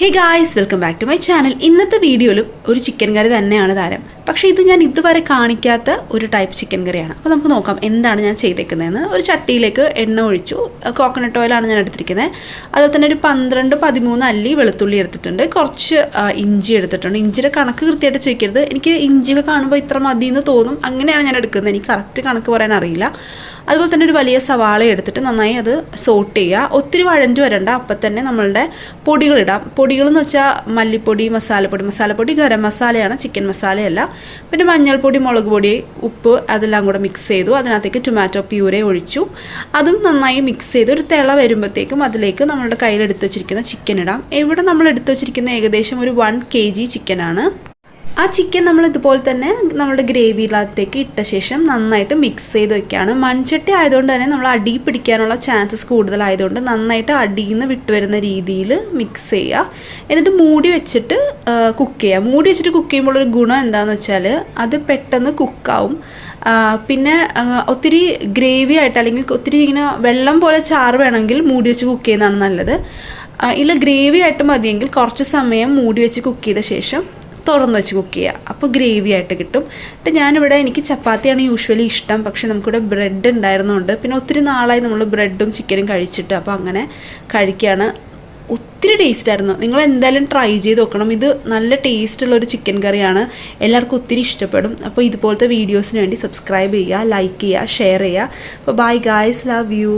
Hey guys, welcome back to my channel. ഇന്നത്തെ വീഡിയോയിലും ഒരു ചിക്കൻ കറി തന്നെയാണ് താരം. പക്ഷേ ഇത് ഞാൻ ഇതുവരെ കാണിക്കാത്ത ഒരു ടൈപ്പ് ചിക്കൻ കറിയാണ്. അപ്പോൾ നമുക്ക് നോക്കാം എന്താണ് ഞാൻ ചെയ്തേക്കുന്നതെന്ന്. ഒരു ചട്ടിയിലേക്ക് എണ്ണ ഒഴിച്ചു. കോക്കനട്ട് ഓയിലാണ് ഞാൻ എടുത്തിരിക്കുന്നത്. അതുപോലെ തന്നെ ഒരു 12-13 അല്ലി വെളുത്തുള്ളി എടുത്തിട്ടുണ്ട്. കുറച്ച് ഇഞ്ചി എടുത്തിട്ടുണ്ട്. ഇഞ്ചിയുടെ കണക്ക് കൃത്യമായിട്ട് ചോദിക്കരുത്. എനിക്ക് ഇഞ്ചിയൊക്കെ കാണുമ്പോൾ ഇത്ര മതി എന്ന് തോന്നും. അങ്ങനെയാണ് ഞാൻ എടുക്കുന്നത്. എനിക്ക് കറക്റ്റ് കണക്ക് പറയാൻ അറിയില്ല. അതുപോലെ തന്നെ ഒരു വലിയ സവാള എടുത്തിട്ട് നന്നായി അത് സോട്ട് ചെയ്യുക. ഒത്തിരി വഴഞ്ഞു വരണ്ട. അപ്പം തന്നെ നമ്മളുടെ പൊടികളിടാം. പൊടികളെന്ന് വെച്ചാൽ മല്ലിപ്പൊടി, മസാലപ്പൊടി ഗരം മസാലയാണ്, ചിക്കൻ മസാലയല്ല. പിന്നെ മഞ്ഞൾപ്പൊടി, മുളക് പൊടി, ഉപ്പ് അതെല്ലാം കൂടെ മിക്സ് ചെയ്തു. അതിനകത്തേക്ക് ടൊമാറ്റോ പ്യൂരെ ഒഴിച്ചു. അതും നന്നായി മിക്സ് ചെയ്ത് ഒരു തിള വരുമ്പോഴത്തേക്കും അതിലേക്ക് നമ്മളുടെ കയ്യിലെടുത്ത് വെച്ചിരിക്കുന്ന ചിക്കൻ ഇടാം. ഇവിടെ നമ്മൾ എടുത്ത് വെച്ചിരിക്കുന്ന ഏകദേശം ഒരു 1 kg ചിക്കനാണ്. ആ ചിക്കൻ നമ്മൾ ഇതുപോലെ തന്നെ നമ്മുടെ ഗ്രേവിയിലകത്തേക്ക് ഇട്ട ശേഷം നന്നായിട്ട് മിക്സ് ചെയ്ത് വെക്കുകയാണ്. മൺചട്ടി ആയതുകൊണ്ട് തന്നെ നമ്മൾ അടി പിടിക്കാനുള്ള ചാൻസസ് കൂടുതലായതുകൊണ്ട് നന്നായിട്ട് അടിയിൽ നിന്ന് വിട്ടുവരുന്ന രീതിയിൽ മിക്സ് ചെയ്യുക. എന്നിട്ട് മൂടി വെച്ചിട്ട് കുക്ക് ചെയ്യുക. മൂടി വെച്ചിട്ട് കുക്ക് ചെയ്യുമ്പോൾ ഒരു ഗുണം എന്താണെന്ന് വെച്ചാൽ അത് പെട്ടെന്ന് കുക്കാവും. പിന്നെ ഒത്തിരി ഗ്രേവി ആയിട്ട് അല്ലെങ്കിൽ ഒത്തിരി ഇങ്ങനെ വെള്ളം പോലെ ചാറ് വേണമെങ്കിൽ മൂടി വെച്ച് കുക്ക് ചെയ്യുന്നതാണ് നല്ലത്. ഇല്ല ഗ്രേവി ആയിട്ട് മതിയെങ്കിൽ കുറച്ച് സമയം മൂടി വെച്ച് കുക്ക് ചെയ്ത ശേഷം തുറന്ന് വെച്ച് കുക്ക് ചെയ്യുക. അപ്പോൾ ഗ്രേവി ആയിട്ട് കിട്ടും. എന്നിട്ട് ഞാനിവിടെ എനിക്ക് ചപ്പാത്തിയാണ് യൂഷ്വലി ഇഷ്ടം. പക്ഷേ നമുക്കിവിടെ ബ്രെഡ് ഉണ്ടായിരുന്നുണ്ട്. പിന്നെ ഒത്തിരി നാളായി നമ്മൾ ബ്രെഡും ചിക്കനും കഴിച്ചിട്ട്. അപ്പോൾ അങ്ങനെ കഴിക്കുകയാണ്. ഒത്തിരി ടേസ്റ്റായിരുന്നു. നിങ്ങൾ എന്തായാലും ട്രൈ ചെയ്ത് നോക്കണം. ഇത് നല്ല ടേസ്റ്റുള്ളൊരു ചിക്കൻ കറിയാണ്. എല്ലാവർക്കും ഒത്തിരി ഇഷ്ടപ്പെടും. അപ്പോൾ ഇതുപോലത്തെ വീഡിയോസിന് വേണ്ടി സബ്സ്ക്രൈബ് ചെയ്യുക, ലൈക്ക് ചെയ്യുക, ഷെയർ ചെയ്യുക. അപ്പോൾ ബൈ ഗായ്സ്, ലവ് യു.